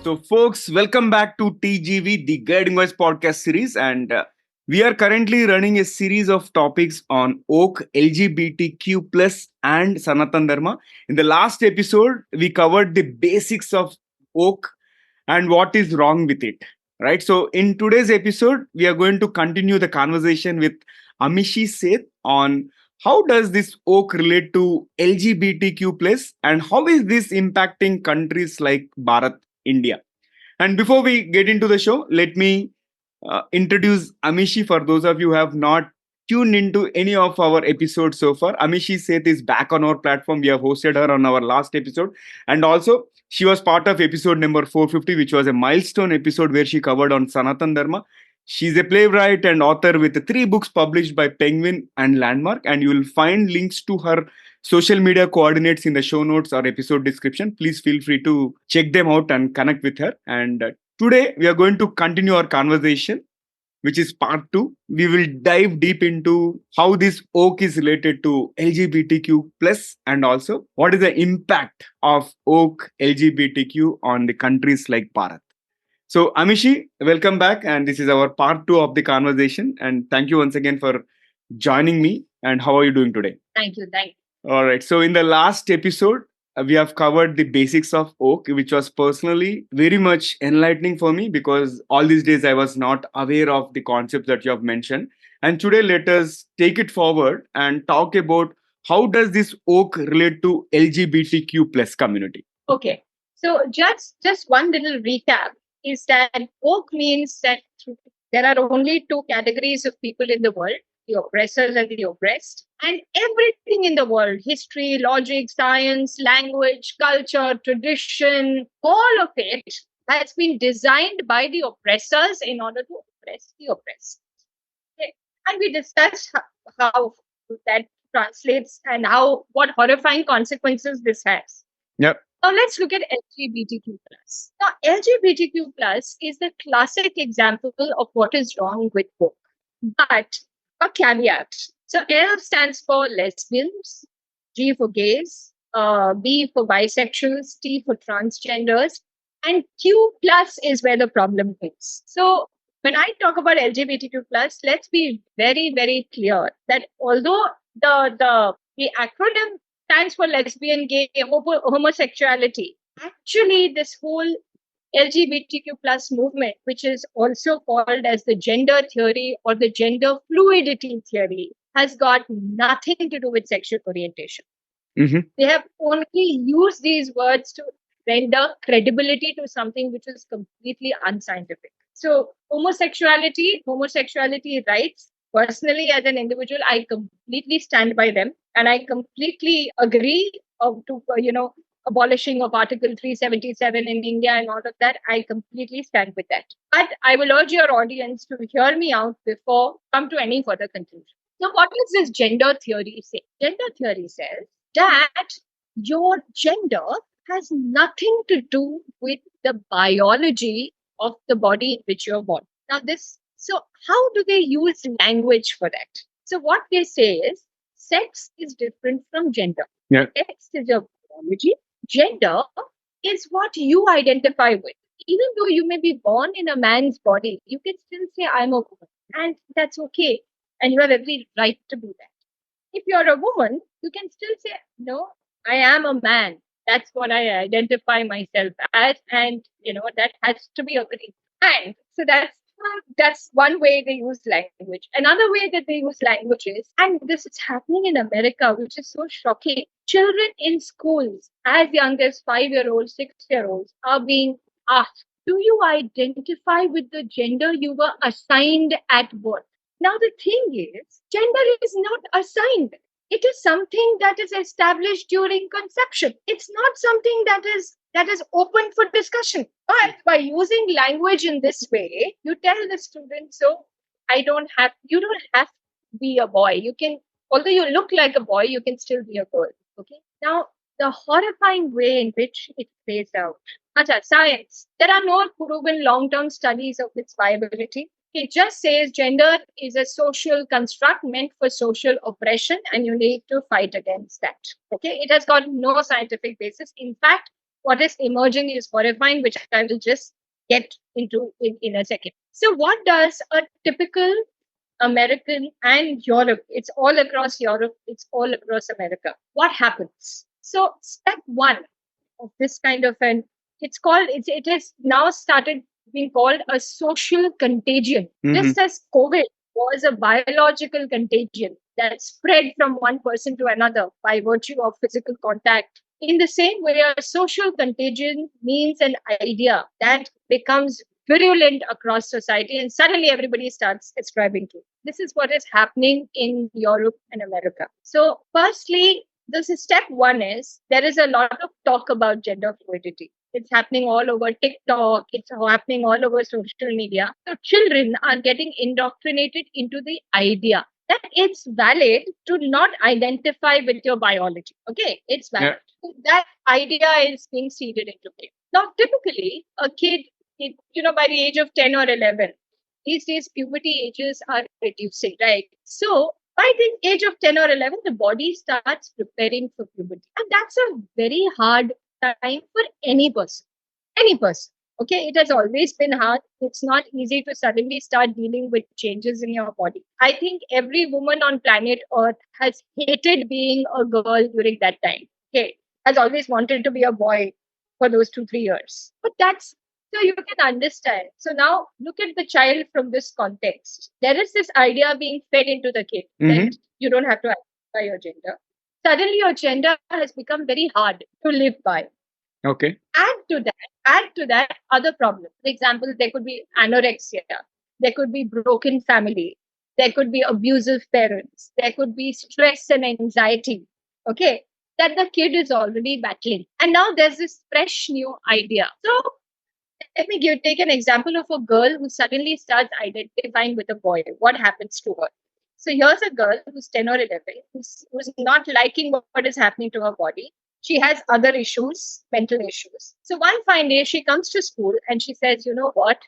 So, folks, welcome back to TGV, the Guiding Voice podcast series. And we are currently running a series of topics on oak, LGBTQ, and Sanatan Dharma. In the last episode, we covered the basics of oak and what is wrong with it. Right. So, in today's episode, we are going to continue the conversation with Amishi Seth on how does this oak relate to LGBTQ and how is this impacting countries like Bharat, India. And before we get into the show, let me introduce Amishi for those of you who have not tuned into any of our episodes so far. Amishi Seth is back on our platform. We have hosted her on our last episode. And also, she was part of episode number 450, which was a milestone episode where she covered on Sanatan Dharma. She's a playwright and author with 3 books published by Penguin and Landmark. And you will find links to her social media coordinates in the show notes or episode description. Please feel free to check them out and connect with her. And today we are going to continue our conversation, which is part 2. We will dive deep into how this oak is related to LGBTQ and also what is the impact of oak LGBTQ on the countries like Bharat. So Amishi, welcome back, and this is our part 2 of the conversation. And thank you once again for joining me. And how are you doing today? Thank you. All right. So in the last episode, we have covered the basics of oak, which was personally very much enlightening for me because all these days I was not aware of the concepts that you have mentioned. And today, let us take it forward and talk about how does this oak relate to LGBTQ community. Okay. So just one little recap is that oak means that there are only 2 categories of people in the world: the oppressors and the oppressed. And everything in the world, history, logic, science, language, culture, tradition, all of it has been designed by the oppressors in order to oppress the oppressed. Okay. And we discussed how that translates and what horrifying consequences this has. Yep. Now let's look at LGBTQ+. Now LGBTQ+ is the classic example of what is wrong with oak. But a caveat. So L stands for lesbians, G for gays, B for bisexuals, T for transgenders, and Q+ is where the problem is. So when I talk about LGBTQ+, let's be very, very clear that although the acronym stands for lesbian, gay, homosexuality, actually this whole LGBTQ+ movement, which is also called as the gender theory or the gender fluidity theory, has got nothing to do with sexual orientation. Mm-hmm. They have only used these words to render credibility to something which is completely unscientific. So homosexuality rights, personally as an individual, I completely stand by them. And I completely agree to abolishing of Article 377 in India and all of that. I completely stand with that. But I will urge your audience to hear me out before come to any further conclusion. So what does this gender theory say? Gender theory says that your gender has nothing to do with the biology of the body in which you're born. Now so how do they use language for that? So what they say is sex is different from gender. Yeah. Sex is your biology. Gender is what you identify with. Even though you may be born in a man's body, you can still say, I'm a woman. And that's okay. And you have every right to do that. If you're a woman, you can still say, no, I am a man. That's what I identify myself as. And, that has to be agreed. And so that's one way they use language. Another way that they use language is, and this is happening in America, which is so shocking. Children in schools, as young as 5-year-olds, 6-year-olds, are being asked, do you identify with the gender you were assigned at birth? Now, the thing is, gender is not assigned. It is something that is established during conception. It's not something that is open for discussion. But by using language in this way, you tell the student, so you don't have to be a boy. You can, although you look like a boy, you can still be a girl. Okay. Now, the horrifying way in which it plays out. Science. There are no proven long-term studies of its viability. It just says gender is a social construct meant for social oppression and you need to fight against that. Okay. It has got no scientific basis. In fact, What is emerging is horrifying, which I will just get into in a second. So, what does a typical American and Europe, it's all across Europe, it's all across America. What happens? So, step one of this kind of an, it has now started being called a social contagion. Just as COVID was a biological contagion that spread from one person to another by virtue of physical contact. In the same way, a social contagion means an idea that becomes virulent across society and suddenly everybody starts ascribing to it. This is what is happening in Europe and America. So, firstly, this is step one is there is a lot of talk about gender fluidity. It's happening all over TikTok. It's happening all over social media. So children are getting indoctrinated into the idea that it's valid to not identify with your biology. Okay, it's valid. So that idea is being seeded into kids. Now, typically, a kid, by the age of 10 or 11, these days puberty ages are reducing, right? So by the age of 10 or 11, the body starts preparing for puberty. And that's a very hard time for any person. Any person. Okay, it has always been hard. It's not easy to suddenly start dealing with changes in your body. I think every woman on planet Earth has hated being a girl during that time. Okay, has always wanted to be a boy for those 2, 3 years. But that's so you can understand. So now look at the child from this context. There is this idea being fed into the kid that you don't have to identify your gender. Suddenly your gender has become very hard to live by. Okay. Add to that other problems. For example, there could be anorexia, there could be broken family, there could be abusive parents, there could be stress and anxiety. Okay, that the kid is already battling. And now there's this fresh new idea. So let me take an example of a girl who suddenly starts identifying with a boy. What happens to her? So here's a girl who's 10 or 11, who's not liking what is happening to her body. She has other issues, mental issues. So one fine day, she comes to school and she says, you know what?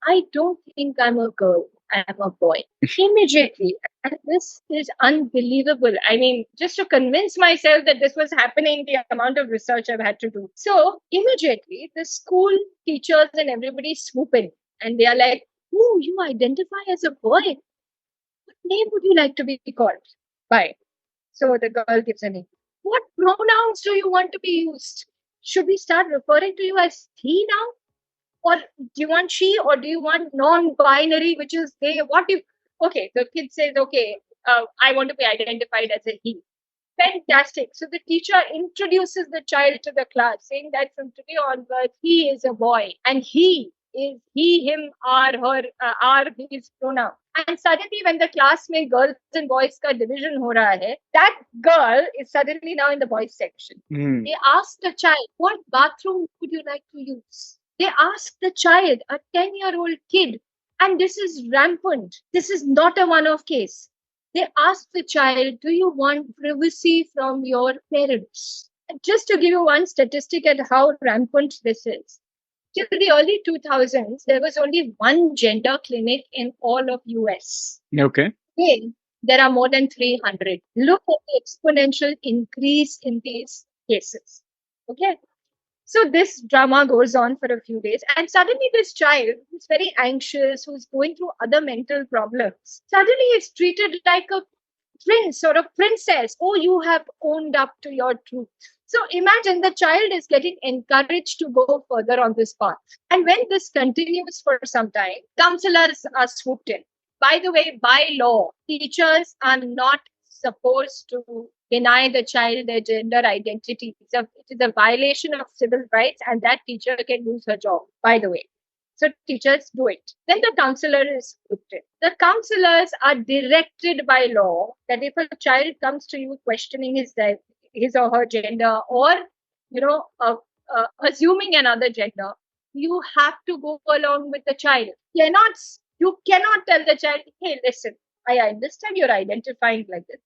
I don't think I'm a girl. I'm a boy. Immediately. And this is unbelievable. I mean, just to convince myself that this was happening, the amount of research I've had to do. So immediately, the school teachers and everybody swoop in and they are like, oh, you identify as a boy. What name would you like to be called by? So the girl gives a name. What pronouns do you want to be used? Should we start referring to you as he now? Or do you want she or do you want non-binary, which is they? What if? Okay, the kid says, okay, I want to be identified as a he. Fantastic. So the teacher introduces the child to the class, saying that from today onwards, he is a boy and he is he, him, her, are his pronoun. And suddenly, when the class में girls and boys का division हो रहा है, that girl is suddenly now in the boys section. They ask the child, what bathroom would you like to use? They ask the child, a 10-year-old kid, and this is rampant. This is not a one-off case. They ask the child, do you want privacy from your parents? Just to give you one statistic at how rampant this is. Till the early 2000s, there was only one gender clinic in all of US. Okay. Today, there are more than 300. Look at the exponential increase in these cases. Okay. So this drama goes on for a few days, and suddenly this child who's very anxious, who's going through other mental problems, suddenly is treated like a prince or a princess. Oh, you have owned up to your truth. So imagine the child is getting encouraged to go further on this path. And when this continues for some time, counselors are swooped in. By the way, by law, teachers are not supposed to deny the child their gender identity. It is a violation of civil rights, and that teacher can lose her job, by the way. So teachers do it. Then the counselor is swooped in. The counselors are directed by law that if a child comes to you questioning his or her gender, or assuming another gender, you have to go along with the child. You cannot tell the child, hey, listen, I understand you're identifying like this.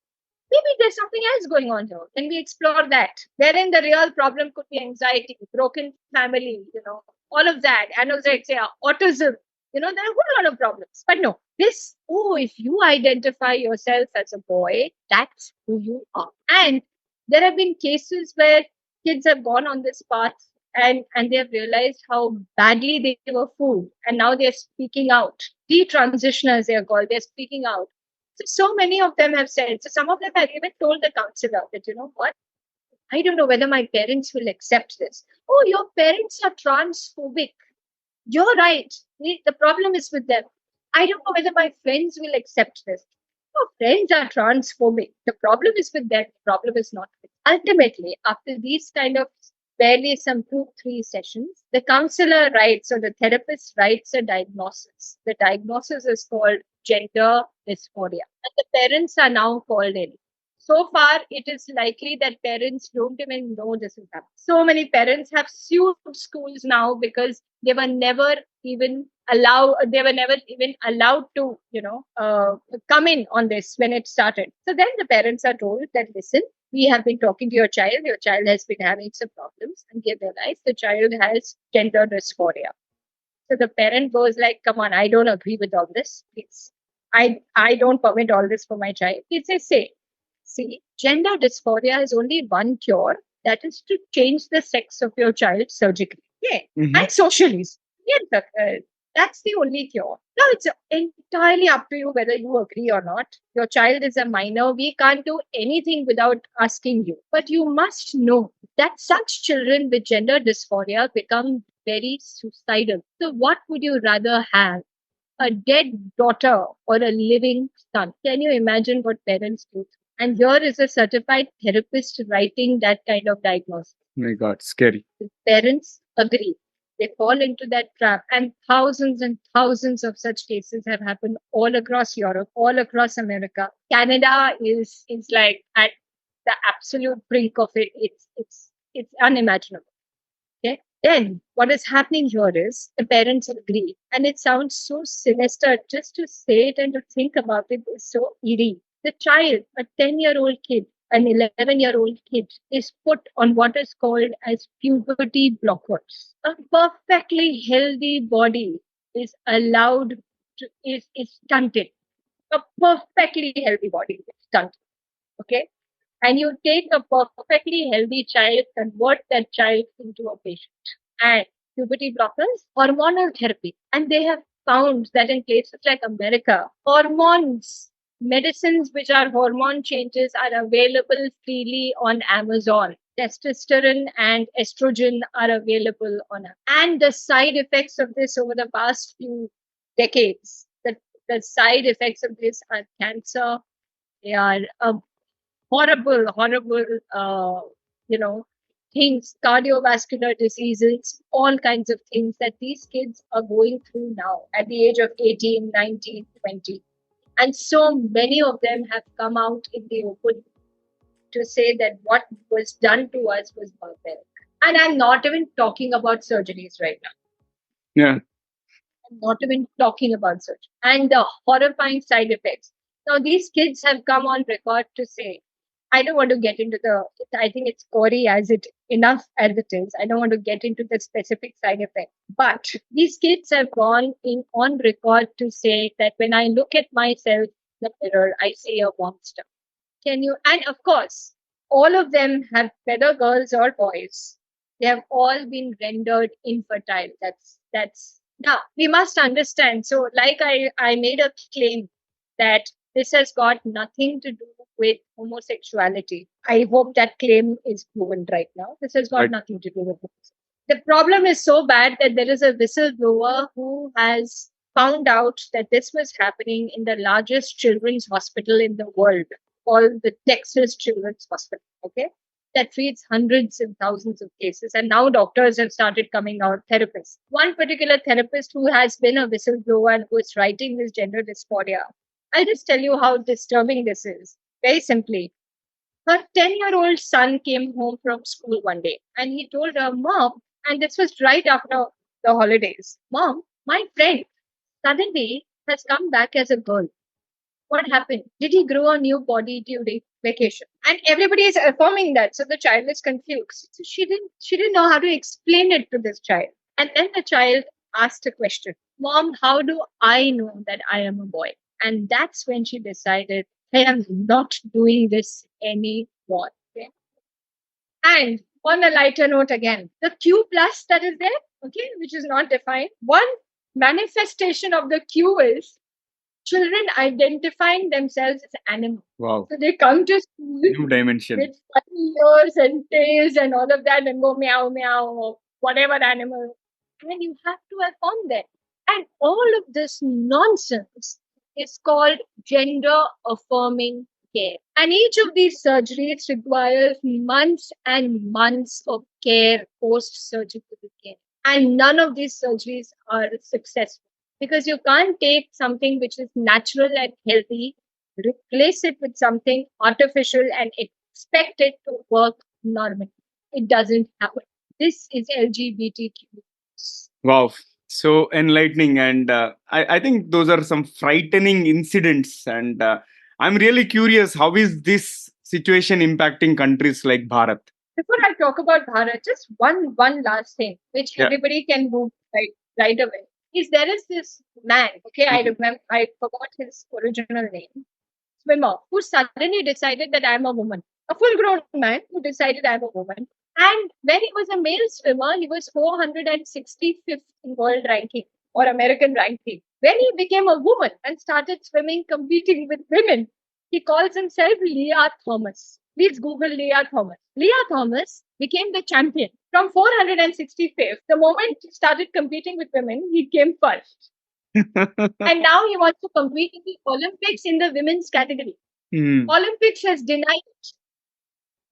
Maybe there's something else going on here. Can we explore that? Wherein the real problem could be anxiety, broken family, all of that, anorexia, autism. There are a whole lot of problems. But no, if you identify yourself as a boy, that's who you are. And there have been cases where kids have gone on this path and they have realized how badly they were fooled, and now they're speaking out. Detransitioners, they are called. They're speaking out. So many of them have said. So some of them have even told the counselor that, you know what, I don't know whether my parents will accept this. Oh, your parents are transphobic. You're right. The problem is with them. I don't know whether my friends will accept this. Your friends are transphobic. The problem is with them. The problem is not with. Ultimately, after these kind of barely some 2 3 sessions, the counselor writes or the therapist writes a diagnosis. The diagnosis is called gender dysphoria, and the parents are now called in. So far, it is likely that parents don't even know this is happening. So many parents have sued schools now because they were never even allowed to, come in on this when it started. So then the parents are told that, listen, we have been talking to your child has been having some problems, and they realize the child has gender dysphoria. So the parent goes like, come on, I don't agree with all this. Please. I don't permit all this for my child. He says, see, gender dysphoria is only one cure, that is to change the sex of your child surgically. Yeah. Mhm. And socially. Yes, that's the only cure. Now it's entirely up to you whether you agree or not. Your child is a minor. We can't do anything without asking you. But you must know that such children with gender dysphoria become very suicidal. So, what would you rather have? A dead daughter or a living son? Can you imagine what parents do? And here is a certified therapist writing that kind of diagnosis. My God, scary. The parents agree. They fall into that trap. And thousands of such cases have happened all across Europe, all across America. Canada is like at the absolute brink of it. It's unimaginable. Okay. Then what is happening here is the parents agree. And it sounds so sinister just to say it and to think about it is so eerie. The child, a 10-year-old kid, an 11-year-old kid, is put on what is called as puberty blockers. A perfectly healthy body is allowed is stunted. A perfectly healthy body is stunted. Okay. And you take a perfectly healthy child, convert that child into a patient. And puberty blockers, hormonal therapy. And they have found that in places like America, medicines which are hormone changes are available freely on Amazon. Testosterone and estrogen are available on Amazon. And the side effects of this over the past few decades, the side effects of this are cancer, they are horrible, you know, things, cardiovascular diseases, all kinds of things that these kids are going through now at the age of 18, 19, 20. And so many of them have come out in the open to say that what was done to us was barbaric. And I'm not even talking about surgeries right now. Yeah. I'm not even talking about surgery. And the horrifying side effects. Now, these kids have come on record to say, I don't want to get into I think it's gory enough as it is. I don't want to get into the specific side effects. But these kids have gone in on record to say that when I look at myself in the mirror, I see a monster. And of course, all of them have, whether girls or boys, they have all been rendered infertile. That's now we must understand. So, like I made a claim that this has got nothing to do with homosexuality. I hope that claim is proven right now. This has got Right. nothing to do with homosexuality. The problem is so bad that there is a whistleblower who has found out that this was happening in the largest children's hospital in the world, called the Texas Children's Hospital. Okay. That treats hundreds and thousands of cases. And now doctors have started coming out, therapists. One particular therapist who has been a whistleblower and who is writing this gender dysphoria. I'll just tell you how disturbing this is. Very simply, her 10-year-old son came home from school one day and he told her, Mom, and this was right after the holidays, Mom, my friend suddenly has come back as a girl. What happened? Did he grow a new body during vacation? And everybody is affirming that. So the child is confused. So she didn't know how to explain it to this child. And then the child asked a question. Mom, how do I know that I am a boy? And that's when she decided, I am not doing this anymore. Okay? And On a lighter note again, the Q plus that is there, okay, which is not defined. One manifestation of the Q is children identifying themselves as animals. Wow. So they come to school New dimension. with funny ears and tails and all of that and go meow meow or whatever animal. And you have to affirm that. And all of this nonsense is called gender affirming care. And each of these surgeries requires months and months of care, post surgical care. And none of these surgeries are successful because you can't take something which is natural and healthy, replace it with something artificial, and expect it to work normally. It doesn't happen. This is LGBTQ. Wow. So enlightening. And I think those are some frightening incidents. And I'm really curious, how is this situation impacting countries like Bharat? Before I talk about Bharat, just one last thing, which Yeah. everybody can move right away, is there is this man, okay, I remember, I forgot his original name, swimmer, who suddenly decided that I'm a woman. A full grown man who decided I'm a woman. And when he was a male swimmer, he was 465th in world ranking or American ranking. When he became a woman and started swimming, competing with women, he calls himself Leah Thomas. Please Google Leah Thomas. Leah Thomas became the champion from 465th. The moment he started competing with women, he came first. And now he wants to compete in the Olympics in the women's category. Olympics has denied it.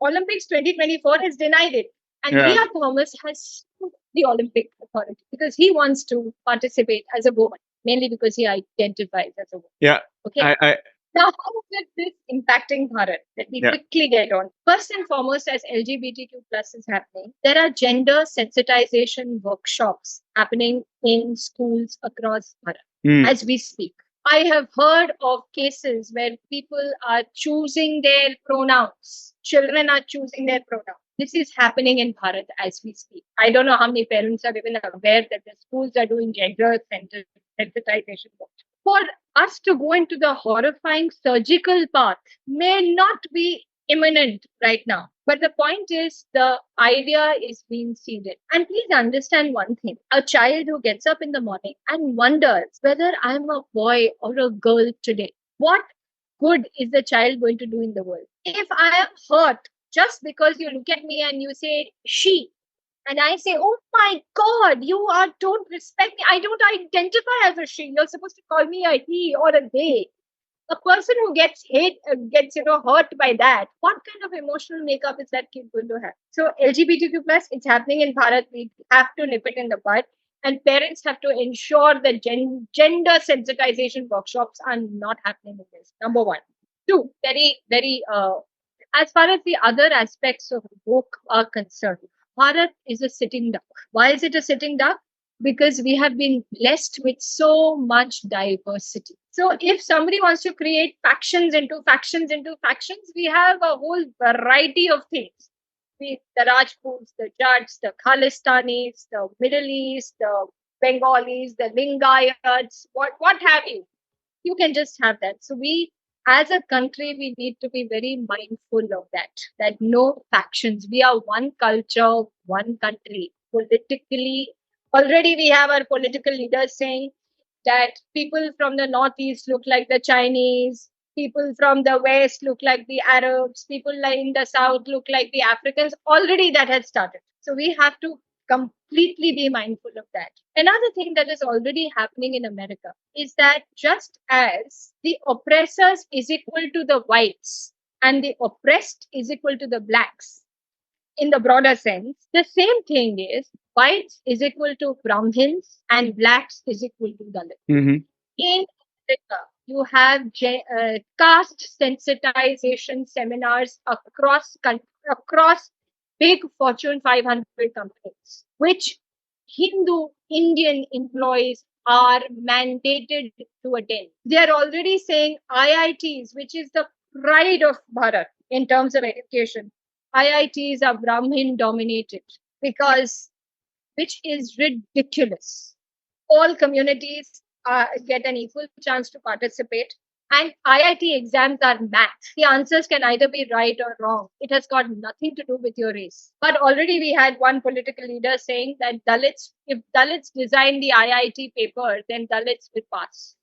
Olympics 2024 has denied it. And Yeah. Leah Thomas has sued the Olympic authority because he wants to participate as a woman, mainly because he identifies as a woman. Yeah. Okay. I Now, how is this impacting Bharat? Let me Yeah. quickly get on. First and foremost, as LGBTQ plus is happening, there are gender sensitization workshops happening in schools across Bharat as we speak. I have heard of cases where people are choosing their pronouns. Children are choosing their pronouns. This is happening in Bharat as we speak. I don't know how many parents are even aware that the schools are doing gender sensitization work. For us to go into the horrifying surgical path may not be imminent right now. But the point is, the idea is being seeded. And please understand one thing, a child who gets up in the morning and wonders whether I'm a boy or a girl today, what good is the child going to do in the world? If I am hurt just because you look at me and you say she, and I say, oh my God, don't respect me. I don't identify as a she. You're supposed to call me a he or a they. A person who gets hurt by that, what kind of emotional makeup is that kid going to have? So LGBTQ plus, it's happening in Bharat. We have to nip it in the bud, and parents have to ensure that gender sensitization workshops are not happening in this. Number one. Two, very as far as the other aspects of woke are concerned, Bharat is a sitting duck. Why is it a sitting duck? Because we have been blessed with so much diversity. So if somebody wants to create factions into factions into factions, we have a whole variety of things. The Rajputs, the Jats, the Khalistanis, the Middle East, the Bengalis, the Lingayats, what have you. You can just have that. So we, as a country, we need to be very mindful of that no factions. We are one culture, one country. Politically, already we have our political leaders saying that people from the northeast look like the Chinese, people from the west look like the Arabs, people like in the south look like the Africans. Already that has started. So we have to completely be mindful of that. Another thing that is already happening in America is that just as the oppressors is equal to the whites and the oppressed is equal to the blacks, in the broader sense, the same thing is whites is equal to Brahmins and blacks is equal to Dalits. In America, you have caste sensitization seminars across big Fortune 500 companies, which Hindu Indian employees are mandated to attend. They are already saying IITs, which is the pride of Bharat in terms of education, IITs are Brahmin dominated because, which is ridiculous. All communities get an equal chance to participate. And IIT exams are maths. The answers can either be right or wrong. It has got nothing to do with your race. But already we had one political leader saying that Dalits, if Dalits design the IIT paper, then Dalits will pass.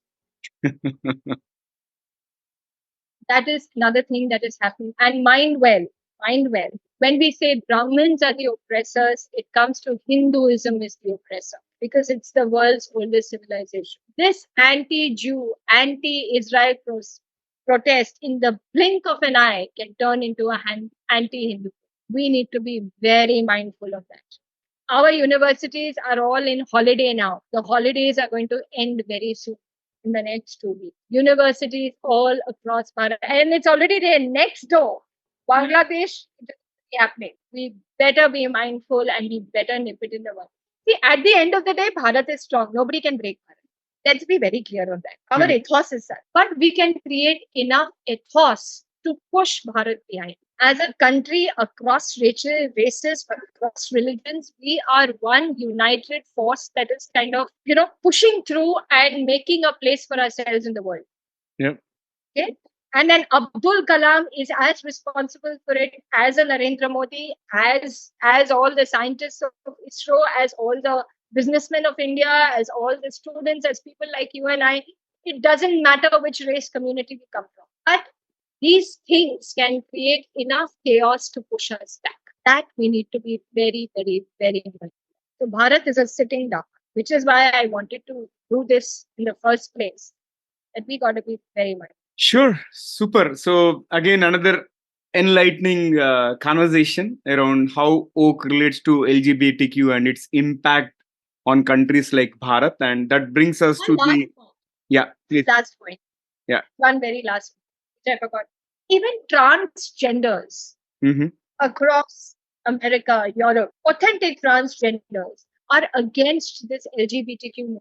That is another thing that is happening. And mind well, mind well. When we say Brahmins are the oppressors, it comes to Hinduism is the oppressor because it's the world's oldest civilization. This anti-Jew, anti-Israel protest in the blink of an eye can turn into a anti-Hindu. We need to be very mindful of that. Our universities are all in holiday now. The holidays are going to end very soon in the next 2 weeks. Universities all across Bharat, and it's already there next door. Bangladesh, it's happening. We better be mindful and we better nip it in the bud. See, at the end of the day, Bharat is strong. Nobody can break Bharat. Let's be very clear on that. Our ethos is that. But we can create enough ethos to push Bharat behind. As a country across races, across religions, we are one united force that is kind of, pushing through and making a place for ourselves in the world. Yep. Okay. And then Abdul Kalam is as responsible for it as a Narendra Modi, as all the scientists of ISRO, as all the businessmen of India, as all the students, as people like you and I. It doesn't matter which race community we come from. But these things can create enough chaos to push us back. That we need to be very, very, very mindful. So Bharat is a sitting duck, which is why I wanted to do this in the first place. That we got to be very mindful. Sure, super. So again, another enlightening conversation around how oak relates to LGBTQ and its impact on countries like Bharat, and that brings us to the please. Last point. Yeah. One very last point, which I forgot. Even transgenders across America, Europe, authentic transgenders are against this LGBTQ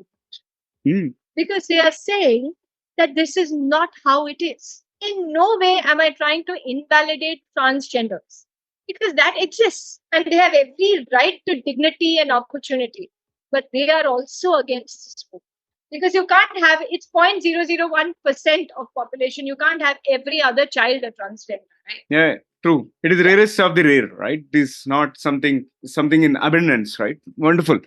movement because they are saying that this is not how it is. In no way am I trying to invalidate transgenders because that exists and they have every right to dignity and opportunity. But they are also against this movement because you can't have it's 0.001% of population. You can't have every other child a transgender, right? Yeah, true. It is rarest of the rare, right? It is not something in abundance, right? Wonderful.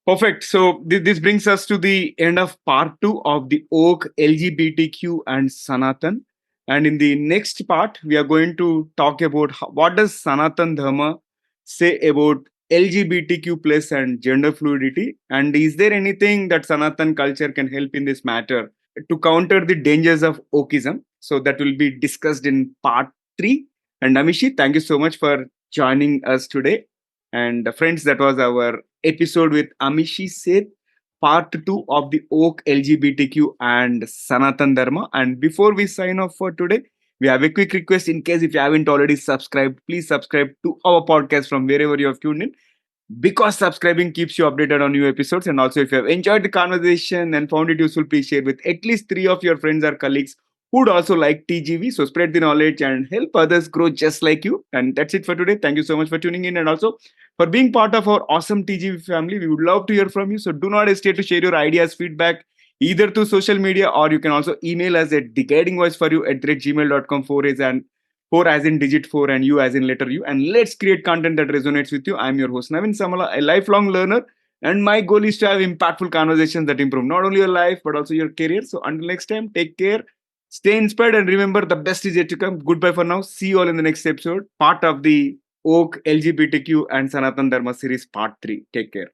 Perfect. So this brings us to the end of part 2 of the Oak, LGBTQ and Sanatan. And in the next part, we are going to talk about what does Sanatan Dharma say about LGBTQ plus and gender fluidity, and is there anything that Sanatan culture can help in this matter to counter the dangers of Oakism? So that will be discussed in part 3. And Amishi, thank you so much for joining us today. And friends, that was our episode with Amishi Seth, part 2 of the Oak, LGBTQ and Sanatan Dharma. And before we sign off for today, we have a quick request. In case if you haven't already subscribed, please subscribe to our podcast from wherever you have tuned in, because subscribing keeps you updated on new episodes. And also, if you have enjoyed the conversation and found it useful, please share with at least 3 of your friends or colleagues who'd also like TGV. So spread the knowledge and help others grow just like you. And that's it for today. Thank you so much for tuning in and also for being part of our awesome TGV family. We would love to hear from you. So do not hesitate to share your ideas, feedback, either through social media, or you can also email us at theguidingvoiceforyou@gmail.com. 4 as in digit 4 and you as in letter U. And let's create content that resonates with you. I'm your host, Naveen Samala, a lifelong learner. And my goal is to have impactful conversations that improve not only your life, but also your career. So until next time, take care, stay inspired, and remember the best is yet to come. Goodbye for now. See you all in the next episode, part of the Oak, LGBTQ and Sanatan Dharma series, part 3. Take care.